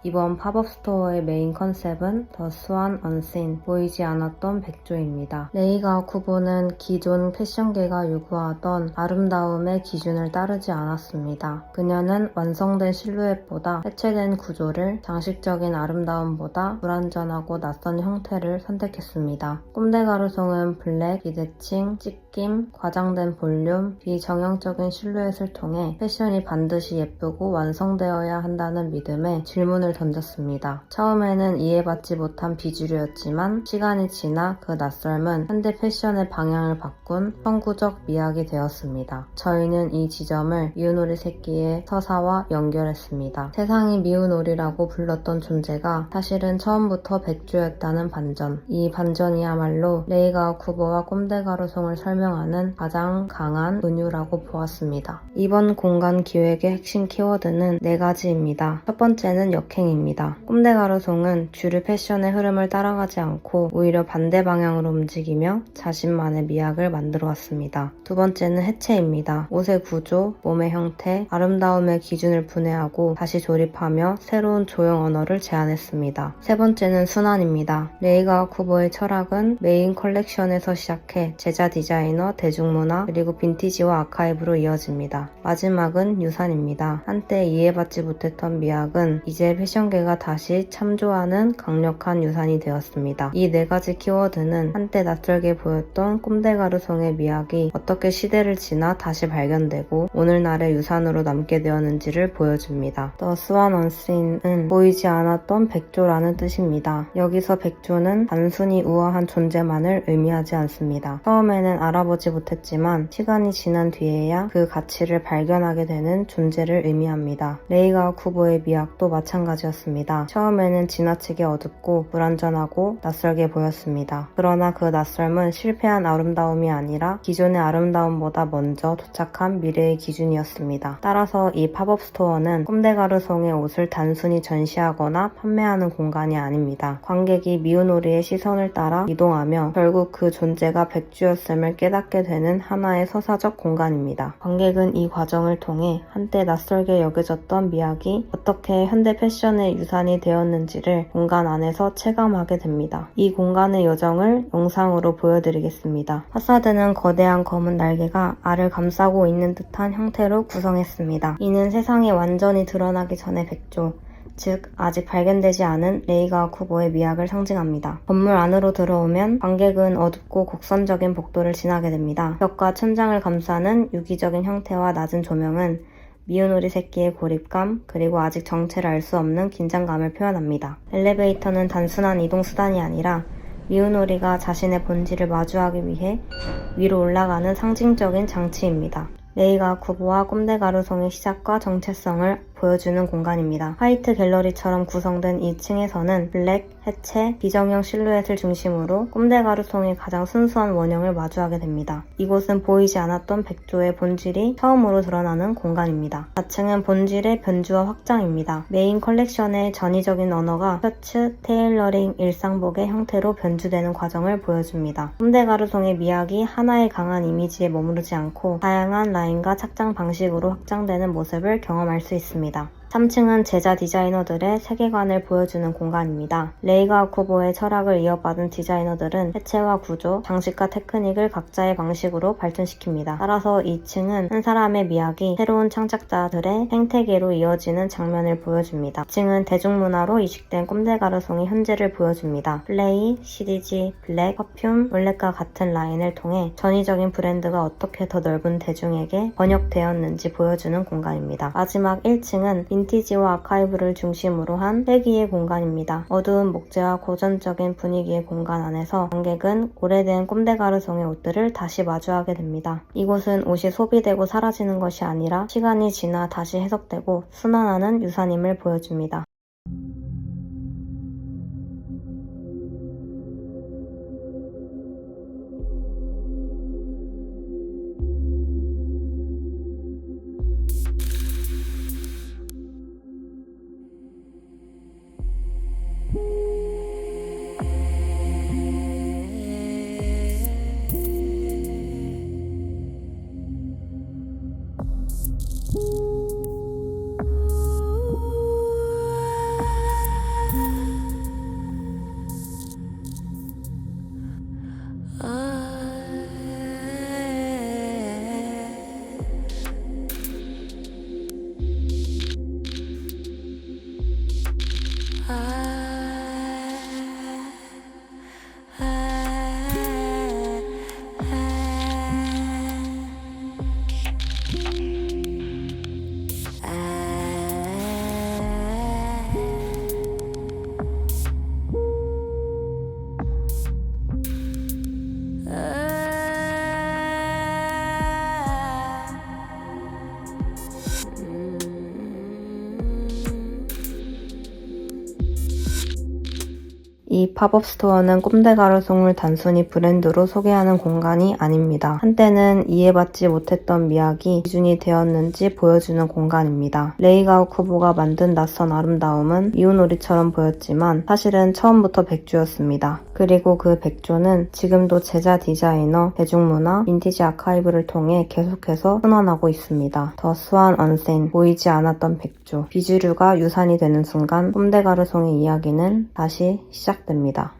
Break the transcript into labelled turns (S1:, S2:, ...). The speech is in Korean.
S1: 이번 팝업 스토어의 메인 컨셉은 The Swan Unseen, 보이지 않았던 백조입니다. 레이가 쿠보는 기존 패션계가 요구하던 아름다움의 기준을 따르지 않았습니다. 그녀는 완성된 실루엣보다 해체된 구조를, 장식적인 아름다움보다 불완전하고 낯선 형태를 선택했습니다. 꼼데 가루송은 블랙, 비대칭, 찢김, 과장된 볼륨, 비정형적인 실루엣을 통해 패션이 반드시 예쁘고 완성되어야 한다는 믿음에 질문을 던졌습니다. 처음에는 이해받지 못한 비주류였지만 시간이 지나 그 낯설음은 현대 패션의 방향을 바꾼 선구적 미학이 되었습니다. 저희는 이 지점을 미운오리 새끼의 서사와 연결했습니다. 세상이 미운오리라고 불렀던 존재가 사실은 처음부터 백조였다는 반전. 이 반전이야말로 레이가 쿠보와 꼼데 가루송을 설명하는 가장 강한 은유라고 보았습니다. 이번 공간 기획의 핵심 키워드는 4가지입니다. 첫 번째는 역행입니다. 꼼데 가루송은 주류 패션의 흐름을 따라가지 않고 오히려 반대 방향으로 움직이며 자신만의 미학을 만들어 왔습니다. 두 번째는 해체입니다. 옷의 구조, 몸의 형태, 아름다움의 기준을 분해하고 다시 조립하며 새로운 조형 언어를 제안했습니다. 세 번째는 순환입니다. 레이가 쿠보의 철학은 메인 컬렉션에서 시작해 제자 디자이너, 대중문화, 그리고 빈티지와 아카이브로 이어집니다. 마지막은 유산입니다. 한때 이해받지 못했던 미학은 이제 패션계가 다시 참조하는 강력한 유산이 되었습니다. 이 4가지 키워드는 한때 낯설게 보였던 꼼데 가루송의 미학이 어떻게 시대를 지나 다시 발견되고 오늘날의 유산으로 남게 되었는지를 보여줍니다. The Swan Unseen은 보이지 않았던 백조라는 뜻입니다. 여기서 백조는 단순히 우아한 존재만을 의미하지 않습니다. 처음에는 알아보지 못했지만 시간이 지난 뒤에야 그 가치를 발견하게 되는 존재를 의미합니다. 레이가 쿠보의 미학도 마찬가지였습니다. 처음에는 지나치게 어둡고 불완전하고 낯설게 보였습니다. 그러나 그 낯설음은 실패한 아름다움이 아니라 기존의 아름다움보다 먼저 도착한 미래의 기준이었습니다. 따라서 이 팝업 스토어는 꼼데 가루송의 옷을 단순히 전시하거나 판매하는 공간이 아닙니다. 관객이 미운오리의 시선을 따라 이동하며 결국 그 존재가 백주였음을 깨닫게 되는 하나의 서사적 공간입니다. 관객은 이 과정을 통해 한때 낯설게 여겨졌던 미학이 어떻게 현대 패션의 유산이 되었는지를 공간 안에서 체감하게 됩니다. 이 공간의 여정을 영상으로 보여드리겠습니다. 파사드는 거대한 검은 날개가 알을 감싸고 있는 듯한 형태로 구성했습니다. 이는 세상이 완전히 드러나기 전의 백조, 즉 아직 발견되지 않은 레이가 쿠보의 미학을 상징합니다. 건물 안으로 들어오면 관객은 어둡고 곡선적인 복도를 지나게 됩니다. 벽과 천장을 감싸는 유기적인 형태와 낮은 조명은 미운오리 새끼의 고립감, 그리고 아직 정체를 알 수 없는 긴장감을 표현합니다. 엘리베이터는 단순한 이동수단이 아니라 미운오리가 자신의 본질을 마주하기 위해 위로 올라가는 상징적인 장치입니다. 레이가 쿠보와 꼼데 가루송의 시작과 정체성을 보여주는 공간입니다. 화이트 갤러리처럼 구성된 2층에서는 블랙, 해체, 비정형 실루엣을 중심으로 꼼데 가루송의 가장 순수한 원형을 마주하게 됩니다. 이곳은 보이지 않았던 백조의 본질이 처음으로 드러나는 공간입니다. 4층은 본질의 변주와 확장입니다. 메인 컬렉션의 전위적인 언어가 셔츠, 테일러링, 일상복의 형태로 변주되는 과정을 보여줍니다. 꼼데 가루송의 미학이 하나의 강한 이미지에 머무르지 않고 다양한 라인과 착장 방식으로 확장되는 모습을 경험할 수 있습니다. 3층은 제자 디자이너들의 세계관을 보여주는 공간입니다. 레이가 쿠보의 철학을 이어받은 디자이너들은 해체와 구조, 장식과 테크닉을 각자의 방식으로 발전시킵니다. 따라서 2층은 한 사람의 미학이 새로운 창작자들의 생태계로 이어지는 장면을 보여줍니다. 2층은 대중문화로 이식된 꼼데 가루송의 현재를 보여줍니다. 플레이, CDG, 블랙, 퍼퓸, 롤렛과 같은 라인을 통해 전위적인 브랜드가 어떻게 더 넓은 대중에게 번역되었는지 보여주는 공간입니다. 마지막 1층은 빈티지와 아카이브를 중심으로 한 세기의 공간입니다. 어두운 목재와 고전적인 분위기의 공간 안에서 관객은 오래된 꼼데 가루송의 옷들을 다시 마주하게 됩니다. 이곳은 옷이 소비되고 사라지는 것이 아니라 시간이 지나 다시 해석되고 순환하는 유산임을 보여줍니다. 이 팝업 스토어는 꼼데가르송을 단순히 브랜드로 소개하는 공간이 아닙니다. 한때는 이해받지 못했던 미학이 기준이 되었는지 보여주는 공간입니다. 레이가오 쿠보가 만든 낯선 아름다움은 이웃놀이처럼 보였지만 사실은 처음부터 백조였습니다. 그리고 그 백조는 지금도 제자 디자이너, 대중문화, 빈티지 아카이브를 통해 계속해서 순환하고 있습니다. 더 스완 언센, 보이지 않았던 백조, 비주류가 유산이 되는 순간 꼼데가르송의 이야기는 다시 시작됩니다.